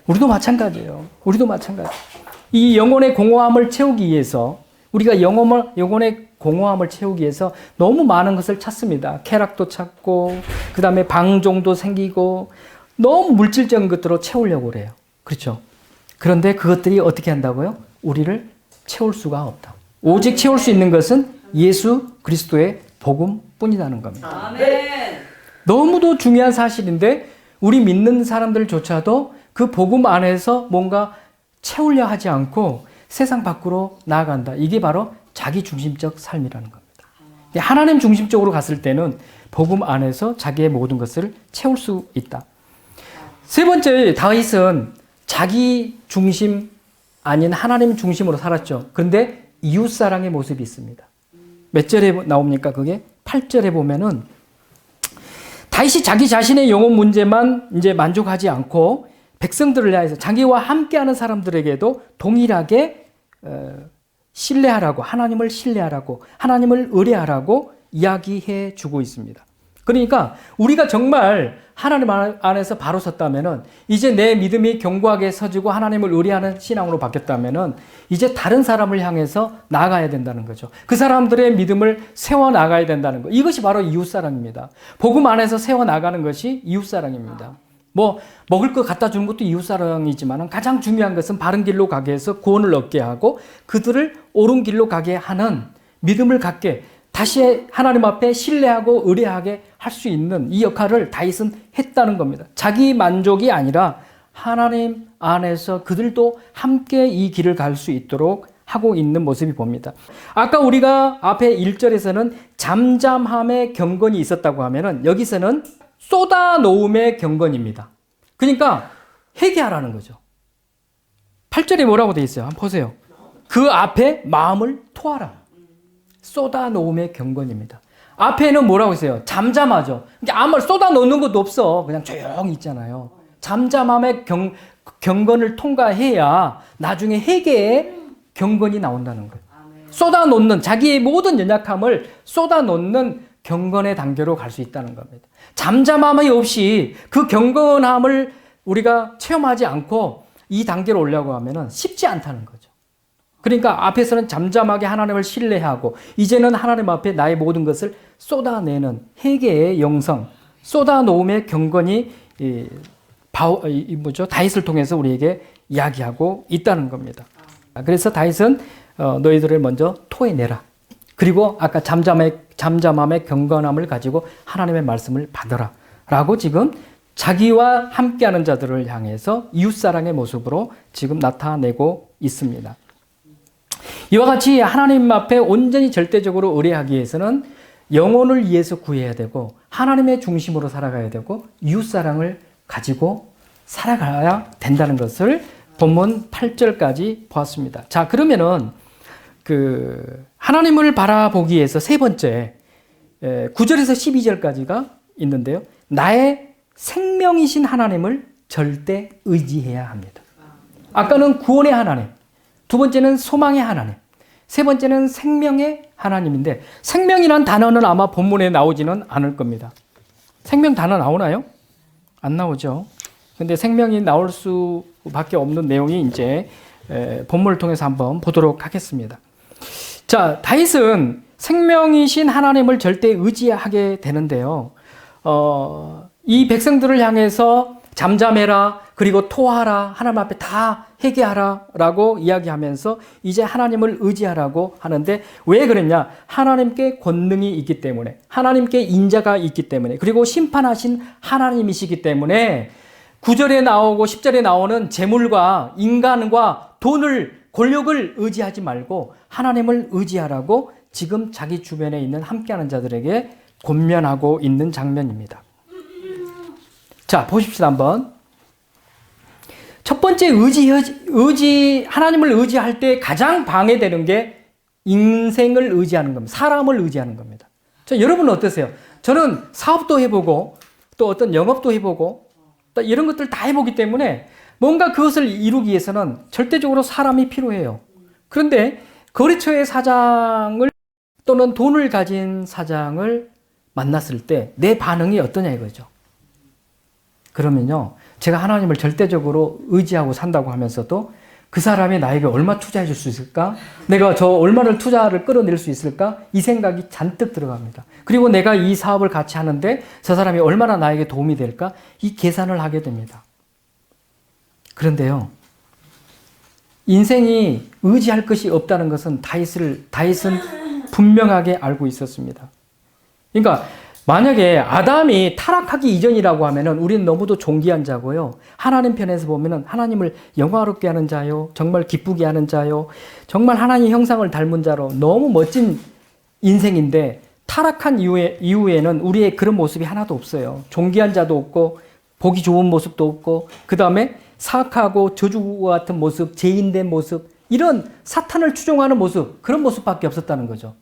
우리도 마찬가지예요. 이 영혼의 공허함을 채우기 위해서 우리가 영혼의 공허함을 채우기 위해서 너무 많은 것을 찾습니다. 쾌락도 찾고 그 다음에 방종도 생기고 너무 물질적인 것들로 채우려고 그래요. 그렇죠? 그런데 그것들이 어떻게 한다고요? 우리를 채울 수가 없다. 오직 채울 수 있는 것은 예수 그리스도의 복음뿐이라는 겁니다. 아멘. 너무도 중요한 사실인데 우리 믿는 사람들조차도 그 복음 안에서 뭔가 채우려 하지 않고 세상 밖으로 나아간다. 이게 바로 자기중심적 삶이라는 겁니다. 하나님 중심적으로 갔을 때는 복음 안에서 자기의 모든 것을 채울 수 있다. 세 번째, 다윗은 자기 중심 아닌 하나님 중심으로 살았죠. 그런데 이웃사랑의 모습이 있습니다. 몇 절에 나옵니까? 그게 8절에 보면은 다윗이 자기 자신의 영혼 문제만 이제 만족하지 않고 백성들을 향해서 자기와 함께하는 사람들에게도 동일하게 신뢰하라고, 하나님을 신뢰하라고, 하나님을 의뢰하라고 이야기해 주고 있습니다. 그러니까 우리가 정말 하나님 안에서 바로 섰다면은, 이제 내 믿음이 견고하게 서지고 하나님을 의뢰하는 신앙으로 바뀌었다면은 이제 다른 사람을 향해서 나아가야 된다는 거죠. 그 사람들의 믿음을 세워 나가야 된다는 거. 이것이 바로 이웃사랑입니다. 복음 안에서 세워 나가는 것이 이웃사랑입니다. 뭐 먹을 거 갖다 주는 것도 이웃사랑이지만 가장 중요한 것은 바른 길로 가게 해서 구원을 얻게 하고 그들을 옳은 길로 가게 하는, 믿음을 갖게, 다시 하나님 앞에 신뢰하고 의뢰하게 할 수 있는 이 역할을 다윗은 했다는 겁니다. 자기 만족이 아니라 하나님 안에서 그들도 함께 이 길을 갈 수 있도록 하고 있는 모습이 봅니다. 아까 우리가 앞에 1절에서는 잠잠함의 경건이 있었다고 하면은 여기서는 쏟아놓음의 경건입니다. 그러니까 회개하라는 거죠. 8절에 뭐라고 돼 있어요? 한번 보세요. 그 앞에 마음을 토하라. 쏟아놓음의 경건입니다. 앞에는 뭐라고 했어요? 잠잠하죠. 아무 말 쏟아놓는 것도 없어. 그냥 조용히 있잖아요. 잠잠함의 경건을 통과해야 나중에 회개의 경건이 나온다는 거예요. 쏟아놓는, 자기의 모든 연약함을 쏟아놓는 경건의 단계로 갈 수 있다는 겁니다. 잠잠함이 없이 그 경건함을 우리가 체험하지 않고 이 단계로 올라가고 하면은 쉽지 않다는 거죠. 그러니까 앞에서는 잠잠하게 하나님을 신뢰하고 이제는 하나님 앞에 나의 모든 것을 쏟아내는 회개의 영성, 쏟아놓음의 경건이 다윗을 통해서 우리에게 이야기하고 있다는 겁니다. 그래서 다윗은 너희들을 먼저 토해내라. 그리고 아까 잠잠함의 경건함을 가지고 하나님의 말씀을 받아라. 라고 지금 자기와 함께하는 자들을 향해서 이웃사랑의 모습으로 지금 나타내고 있습니다. 이와 같이 하나님 앞에 온전히 절대적으로 의뢰하기 위해서는 영혼을 위해서 구해야 되고 하나님의 중심으로 살아가야 되고 이웃사랑을 가지고 살아가야 된다는 것을 본문 8절까지 보았습니다. 자, 그러면은 하나님을 바라보기 위해서 세 번째 9절에서 12절까지가 있는데요. 나의 생명이신 하나님을 절대 의지해야 합니다. 아까는 구원의 하나님, 두 번째는 소망의 하나님, 세 번째는 생명의 하나님인데 생명이란 단어는 아마 본문에 나오지는 않을 겁니다. 생명 단어 나오나요? 안 나오죠. 근데 생명이 나올 수밖에 없는 내용이 이제 본문을 통해서 한번 보도록 하겠습니다. 자, 다윗은 생명이신 하나님을 절대 의지하게 되는데요. 이 백성들을 향해서 잠잠해라, 그리고 토하라, 하나님 앞에 다 회개하라 라고 이야기하면서 이제 하나님을 의지하라고 하는데 왜 그랬냐? 하나님께 권능이 있기 때문에, 하나님께 인자가 있기 때문에, 그리고 심판하신 하나님이시기 때문에 9절에 나오고 10절에 나오는 재물과 인간과 돈을, 권력을 의지하지 말고 하나님을 의지하라고 지금 자기 주변에 있는 함께하는 자들에게 권면하고 있는 장면입니다. 자, 보십시다 한번. 첫 번째 하나님을 의지할 때 가장 방해되는 게 인생을 의지하는 겁니다. 사람을 의지하는 겁니다. 자, 여러분은 어떠세요? 저는 사업도 해보고 또 어떤 영업도 해보고 또 이런 것들 다 해보기 때문에 뭔가 그것을 이루기 위해서는 절대적으로 사람이 필요해요. 그런데 거래처의 사장을 또는 돈을 가진 사장을 만났을 때 내 반응이 어떠냐 이거죠. 그러면요, 제가 하나님을 절대적으로 의지하고 산다고 하면서도 그 사람이 나에게 얼마 투자해 줄 수 있을까? 내가 저 얼마를 투자를 끌어낼 수 있을까? 이 생각이 잔뜩 들어갑니다. 그리고 내가 이 사업을 같이 하는데 저 사람이 얼마나 나에게 도움이 될까? 이 계산을 하게 됩니다. 그런데요, 인생이 의지할 것이 없다는 것은 다윗은 분명하게 알고 있었습니다. 그러니까 만약에 아담이 타락하기 이전이라고 하면은 우리는 너무도 존귀한 자고요. 하나님 편에서 보면은 하나님을 영화롭게 하는 자요. 정말 기쁘게 하는 자요. 정말 하나님의 형상을 닮은 자로 너무 멋진 인생인데 타락한 이후에는 우리의 그런 모습이 하나도 없어요. 존귀한 자도 없고 보기 좋은 모습도 없고 그 다음에 사악하고 저주와 같은 모습, 죄인된 모습, 이런 사탄을 추종하는 모습, 그런 모습밖에 없었다는 거죠.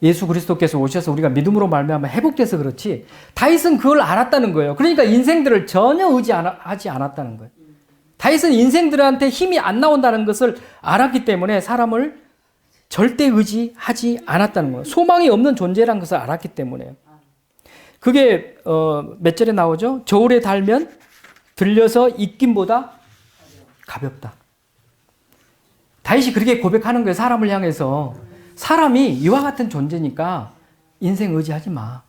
예수 그리스도께서 오셔서 우리가 믿음으로 말미암아 회복돼서 그렇지 다윗은 그걸 알았다는 거예요. 그러니까 인생들을 전혀 의지하지 않았다는 거예요. 다윗은 인생들한테 힘이 안 나온다는 것을 알았기 때문에 사람을 절대 의지하지 않았다는 거예요. 소망이 없는 존재라는 것을 알았기 때문에. 그게 몇 절에 나오죠? 저울에 달면 들려서 입김보다 가볍다. 다윗이 그렇게 고백하는 거예요. 사람을 향해서. 사람이 이와 같은 존재니까 인생 의지하지 마.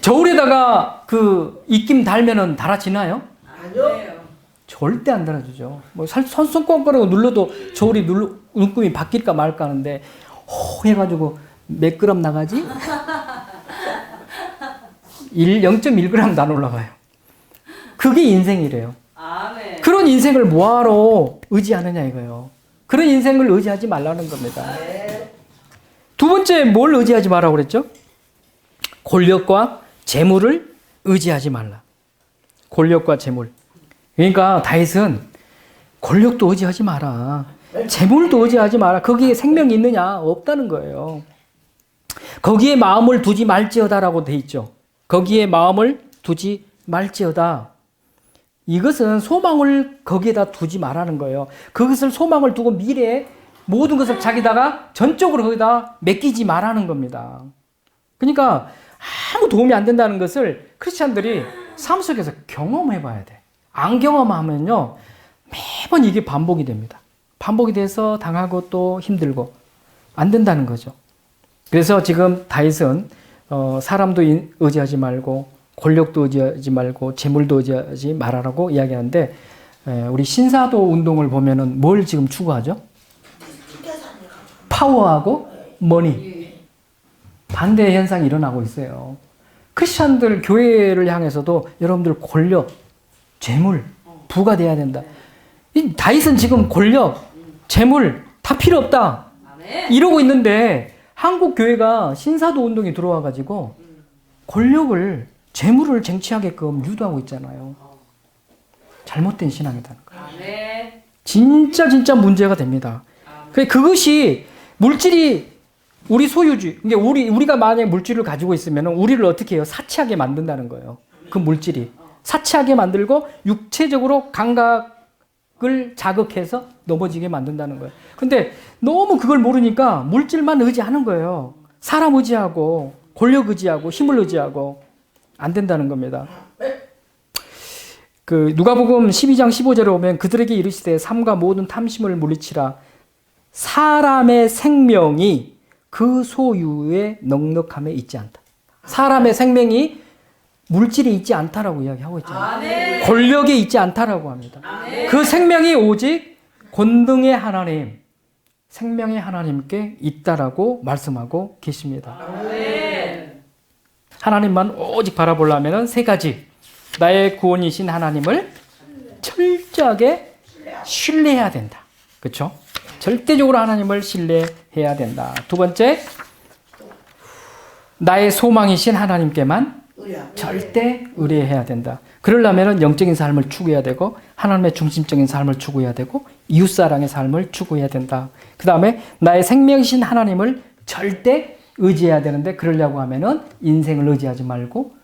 저울에다가 그 입김 달면은 달아지나요? 아니요. 절대 안 달아주죠. 뭐 손가락으로 눌러도 저울이 눈금이 바뀔까 말까 하는데 해가지고 몇 그램 나가지? 0.1g 안 올라가요. 그게 인생이래요. 아멘. 그런 인생을 뭐하러 의지하느냐 이거예요. 그런 인생을 의지하지 말라는 겁니다. 두 번째 뭘 의지하지 말라고 그랬죠? 권력과 재물을 의지하지 말라. 권력과 재물. 그러니까 다윗은 권력도 의지하지 마라. 재물도 의지하지 마라. 거기에 생명이 있느냐? 없다는 거예요. 거기에 마음을 두지 말지어다라고 돼 있죠. 거기에 마음을 두지 말지어다. 이것은 소망을 거기에다 두지 말라는 거예요. 그것을 소망을 두고 미래에 모든 것을 자기다가 전적으로 거기다 맡기지 말라는 겁니다. 그러니까 아무 도움이 안 된다는 것을 크리스찬들이 삶 속에서 경험해 봐야 돼. 안 경험하면요, 매번 이게 반복이 됩니다. 반복이 돼서 당하고 또 힘들고 안 된다는 거죠. 그래서 지금 다윗은 사람도 의지하지 말고 권력도 의지하지 말고 재물도 의지하지 말아라고 이야기하는데, 우리 신사도 운동을 보면은 뭘 지금 추구하죠? 파워하고 머니. 반대 현상이 일어나고 있어요. 크리스찬들 교회를 향해서도 여러분들 권력, 재물, 부가 돼야 된다. 이 다윗은 지금 권력, 재물 다 필요 없다. 이러고 있는데 한국 교회가 신사도 운동이 들어와 가지고 권력을, 재물을 쟁취하게끔 유도하고 있잖아요. 잘못된 신앙이라는 거예요. 진짜 문제가 됩니다. 그것이 물질이 우리 소유주, 그러니까 우리가 만약에 물질을 가지고 있으면 우리를 어떻게 해요? 사치하게 만든다는 거예요. 그 물질이. 사치하게 만들고 육체적으로 감각을 자극해서 넘어지게 만든다는 거예요. 근데 너무 그걸 모르니까 물질만 의지하는 거예요. 사람 의지하고 권력 의지하고 힘을 의지하고 안 된다는 겁니다. 그 누가복음 12장 15절에 오면 그들에게 이르시되 삼가 모든 탐심을 물리치라. 사람의 생명이 그 소유의 넉넉함에 있지 않다. 사람의 생명이 물질이 있지 않다라고 이야기하고 있잖아요. 권력에 있지 않다라고 합니다. 그 생명이 오직 권능의 하나님, 생명의 하나님께 있다라고 말씀하고 계십니다. 하나님만 오직 바라보려면 세 가지. 나의 구원이신 하나님을 철저하게 신뢰해야 된다. 그렇죠? 절대적으로 하나님을 신뢰해야 된다. 두 번째, 나의 소망이신 하나님께만 절대 의뢰해야 된다. 그러려면 영적인 삶을 추구해야 되고 하나님의 중심적인 삶을 추구해야 되고 이웃사랑의 삶을 추구해야 된다. 그 다음에 나의 생명이신 하나님을 절대 의지해야 되는데, 그러려고 하면은 인생을 의지하지 말고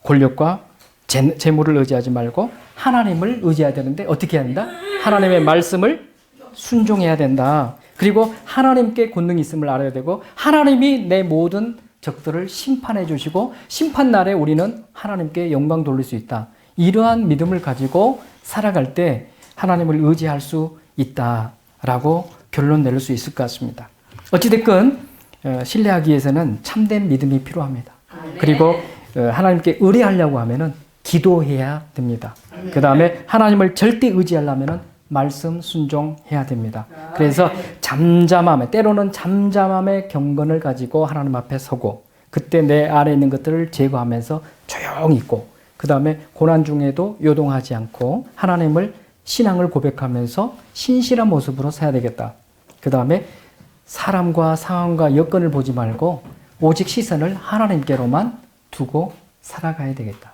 권력과 재물을 의지하지 말고 하나님을 의지해야 되는데 어떻게 해야 된다? 하나님의 말씀을 순종해야 된다. 그리고 하나님께 권능이 있음을 알아야 되고 하나님이 내 모든 적들을 심판해 주시고 심판날에 우리는 하나님께 영광 돌릴 수 있다. 이러한 믿음을 가지고 살아갈 때 하나님을 의지할 수 있다라고 결론 내릴 수 있을 것 같습니다. 어찌됐건 신뢰하기 위해서는 참된 믿음이 필요합니다. 그리고 하나님께 의뢰하려고 하면은 기도해야 됩니다. 그 다음에 하나님을 절대 의지하려면 말씀 순종해야 됩니다. 그래서 잠잠함에, 때로는 잠잠함의 경건을 가지고 하나님 앞에 서고, 그때 내 안에 있는 것들을 제거하면서 조용히 있고, 그 다음에 고난 중에도 요동하지 않고 하나님을, 신앙을 고백하면서 신실한 모습으로 서야 되겠다. 그 다음에 사람과 상황과 여건을 보지 말고 오직 시선을 하나님께로만 두고 살아가야 되겠다.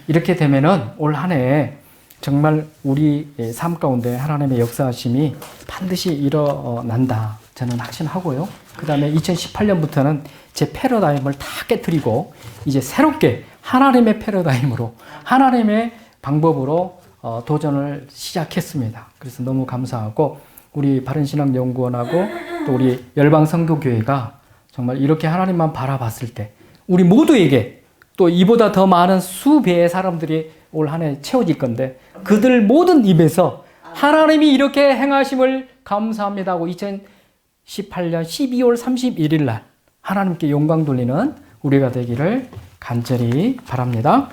이렇게 되면은 올 한 해 정말 우리 삶 가운데 하나님의 역사하심이 반드시 일어난다. 저는 확신하고요. 그 다음에 2018년부터는 제 패러다임을 다 깨트리고 이제 새롭게 하나님의 패러다임으로, 하나님의 방법으로 도전을 시작했습니다. 그래서 너무 감사하고 우리 바른신앙연구원하고 또 우리 열방선교교회가 정말 이렇게 하나님만 바라봤을 때 우리 모두에게 또 이보다 더 많은 수배의 사람들이 올 한 해 채워질 건데 그들 모든 입에서 하나님이 이렇게 행하심을 감사합니다 하고 2018년 12월 31일 날 하나님께 영광 돌리는 우리가 되기를 간절히 바랍니다.